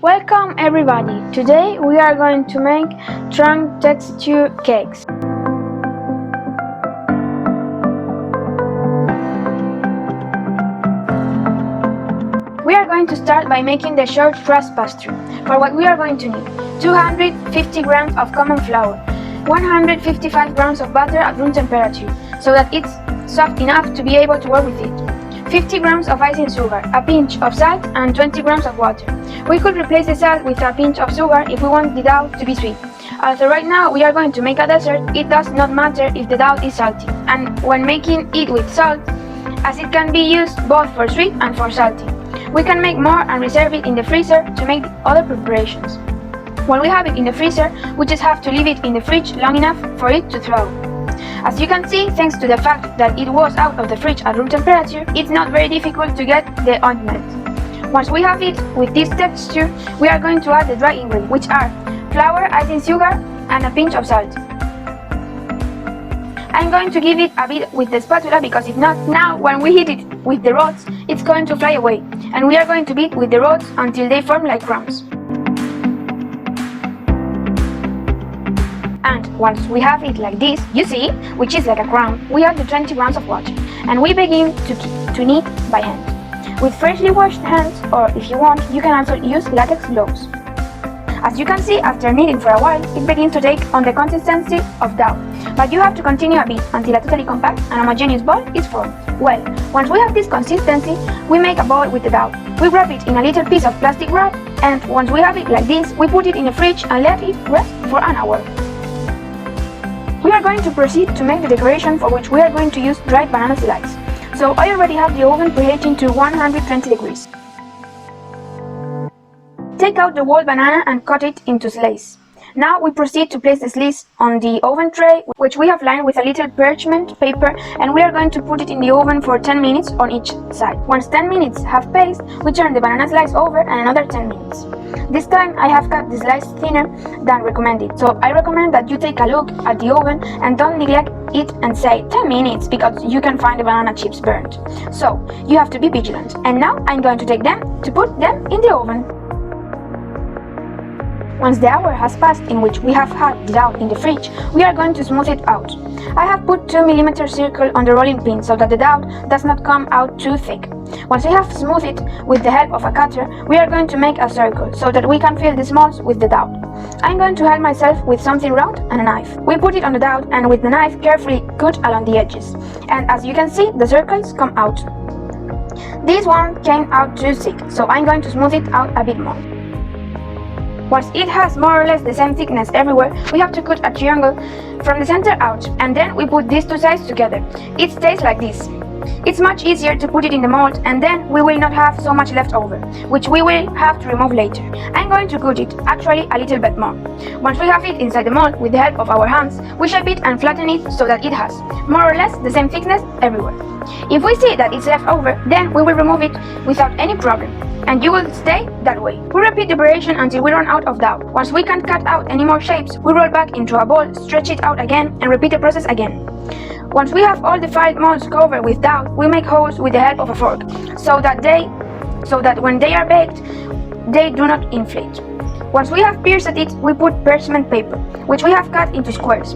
Welcome everybody! Today we are going to make trunk texture cakes. We are going to start by making the short crust pastry. For what we are going to need 250 grams of common flour, 155 grams of butter at room temperature so that it's soft enough to be able to work with it, 50 grams of icing sugar, a pinch of salt and 20 grams of water. We could replace the salt with a pinch of sugar if we want the dough to be sweet. Also right now we are going to make a dessert, it does not matter if the dough is salty. And when making it with salt, as it can be used both for sweet and for salty. We can make more and reserve it in the freezer to make other preparations. When we have it in the freezer, we just have to leave it in the fridge long enough for it to thaw. As you can see, thanks to the fact that it was out of the fridge at room temperature, it's not very difficult to get the ointment. Once we have it with this texture, we are going to add the dry ingredients, which are flour, icing sugar, and a pinch of salt. I'm going to give it a bit with the spatula because if not, now when we hit it with the rods, it's going to fly away. And we are going to beat with the rods until they form like crumbs. And once we have it like this, you see, which is like a crumb, we add the 20 grams of water. And we begin to knead by hand. With freshly washed hands, or if you want, you can also use latex gloves. As you can see, after kneading for a while, it begins to take on the consistency of dough. But you have to continue a bit until a totally compact and homogeneous ball is formed. Well, once we have this consistency, we make a ball with the dough. We wrap it in a little piece of plastic wrap, and once we have it like this, we put it in the fridge and let it rest for an hour. We are going to proceed to make the decoration, for which we are going to use dried banana slices. So I already have the oven preheating to 120 degrees. Take out the whole banana and cut it into slices. Now we proceed to place the slices on the oven tray, which we have lined with a little parchment paper, and we are going to put it in the oven for 10 minutes on each side. Once 10 minutes have passed, we turn the banana slice over and another 10 minutes. This time I have cut the slice thinner than recommended, so I recommend that you take a look at the oven and don't neglect it and say 10 minutes because you can find the banana chips burnt. So you have to be vigilant. And now I'm going to take them to put them in the oven. Once the hour has passed in which we have had the dough in the fridge, we are going to smooth it out. I have put 2 mm circle on the rolling pin so that the dough does not come out too thick. Once we have smoothed it with the help of a cutter, we are going to make a circle so that we can fill the smalls with the dough. I'm going to help myself with something round and a knife. We put it on the dough and with the knife carefully cut along the edges. And as you can see, the circles come out. This one came out too thick, so I'm going to smooth it out a bit more. Once it has more or less the same thickness everywhere, we have to cut a triangle from the center out, and then we put these two sides together. It stays like this. It's much easier to put it in the mold, and then we will not have so much left over, which we will have to remove later. I'm going to cut it, actually a little bit more. Once we have it inside the mold with the help of our hands, we shape it and flatten it so that it has more or less the same thickness everywhere. If we see that it's left over, then we will remove it without any problem. And you will stay that way. We repeat the operation until we run out of dough. Once we can't cut out any more shapes, we roll back into a ball, stretch it out again, and repeat the process again. Once we have all the 5 molds covered with dough, we make holes with the help of a fork, so that when they are baked, they do not inflate. Once we have pierced it, we put parchment paper, which we have cut into squares,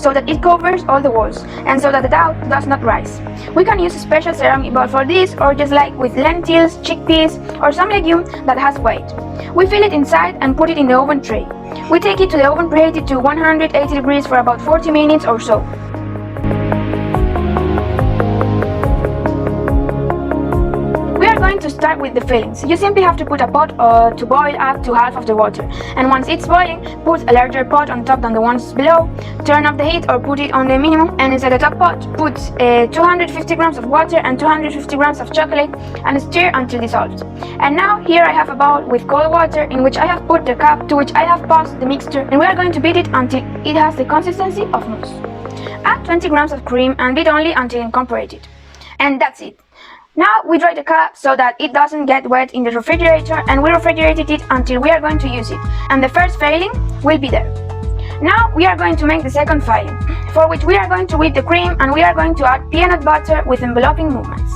so that it covers all the walls, and so that the dough does not rise. We can use a special ceramic bowl for this, or just like with lentils, chickpeas, or some legume that has weight. We fill it inside and put it in the oven tray. We take it to the oven preheated to 180 degrees for about 40 minutes or so. To start with the fillings, you simply have to put a pot to boil up to half of the water, and once it's boiling, put a larger pot on top than the ones below, turn up the heat or put it on the minimum, and inside the top pot put 250 grams of water and 250 grams of chocolate and stir until dissolved. And now here I have a bowl with cold water in which I have put the cup to which I have passed the mixture, and we are going to beat it until it has the consistency of mousse. Add 20 grams of cream and beat only until incorporated. And that's it. Now we dry the cup so that it doesn't get wet in the refrigerator, and we refrigerated it until we are going to use it, and the first filling will be there. Now we are going to make the second filling, for which we are going to whip the cream and we are going to add peanut butter with enveloping movements.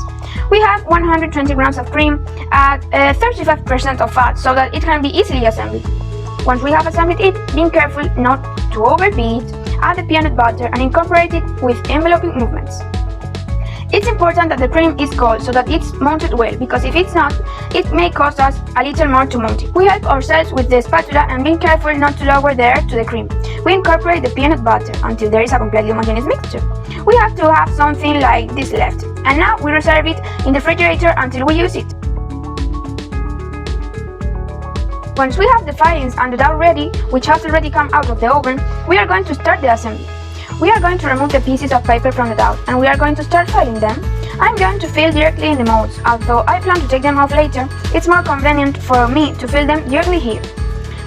We have 120 grams of cream at 35% of fat so that it can be easily assembled. Once we have assembled it, being careful not to overbeat, add the peanut butter and incorporate it with enveloping movements. It's important that the cream is cold so that it's mounted well, because if it's not, it may cost us a little more to mount it. We help ourselves with the spatula and being careful not to lower the air to the cream. We incorporate the peanut butter until there is a completely homogeneous mixture. We have to have something like this left, and now we reserve it in the refrigerator until we use it. Once we have the fillings and the dough ready, which has already come out of the oven, we are going to start the assembly. We are going to remove the pieces of paper from the dough and we are going to start filling them. I'm going to fill directly in the molds, although I plan to take them off later. It's more convenient for me to fill them directly here.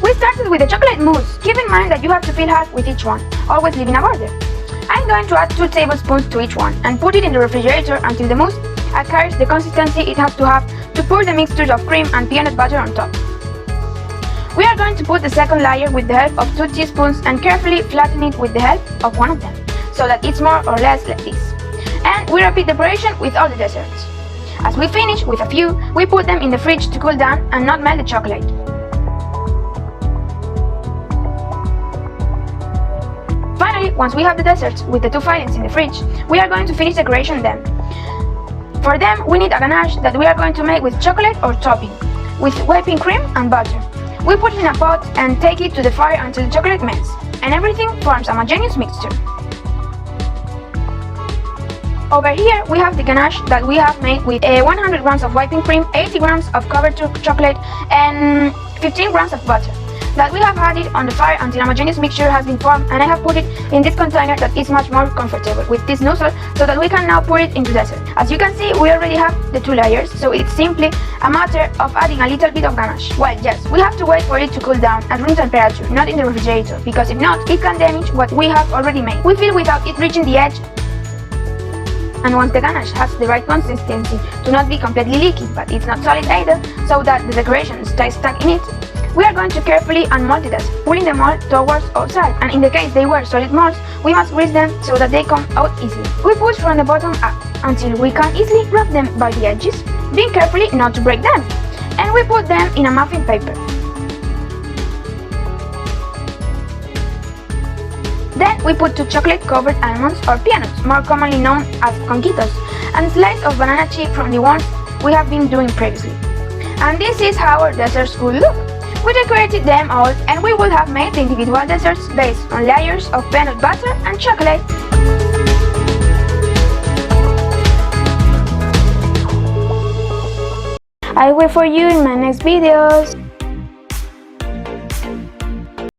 We started with the chocolate mousse. Keep in mind that you have to fill half with each one, always leaving a border. I'm going to add 2 tablespoons to each one and put it in the refrigerator until the mousse acquires the consistency it has to have to pour the mixtures of cream and peanut butter on top. We are going to put the second layer with the help of 2 teaspoons and carefully flatten it with the help of one of them, so that it's more or less like this. And we repeat the operation with all the desserts. As we finish with a few, we put them in the fridge to cool down and not melt the chocolate. Finally, once we have the desserts with the 2 fillings in the fridge, we are going to finish decorating them. For them, we need a ganache that we are going to make with chocolate or topping, with whipping cream and butter. We put it in a pot and take it to the fire until the chocolate melts, and everything forms a homogeneous mixture. Over here we have the ganache that we have made with 100 grams of whipping cream, 80 grams of covered chocolate and 15 grams of butter that we have had it on the fire until a homogeneous mixture has been formed, and I have put it in this container that is much more comfortable with this nozzle so that we can now pour it into dessert. As you can see, we already have the 2 layers, so it's simply a matter of adding a little bit of ganache. Well, yes, we have to wait for it to cool down at room temperature, not in the refrigerator, because if not, it can damage what we have already made. We fill without it reaching the edge, and once the ganache has the right consistency to not be completely leaky, but it's not solid either, so that the decoration stays stuck in it, we are going to carefully unmold the dessert, pulling the mold towards outside, and in the case they were solid molds, we must grease them so that they come out easily. We push from the bottom up until we can easily wrap them by the edges, being carefully not to break them, and we put them in a muffin paper. Then we put 2 chocolate-covered almonds or peanuts, more commonly known as conquitos, and a slice of banana chip from the ones we have been doing previously. And this is how our desserts will look. We decorated them all and we would have made the individual desserts based on layers of peanut butter and chocolate. I wait for you in my next videos.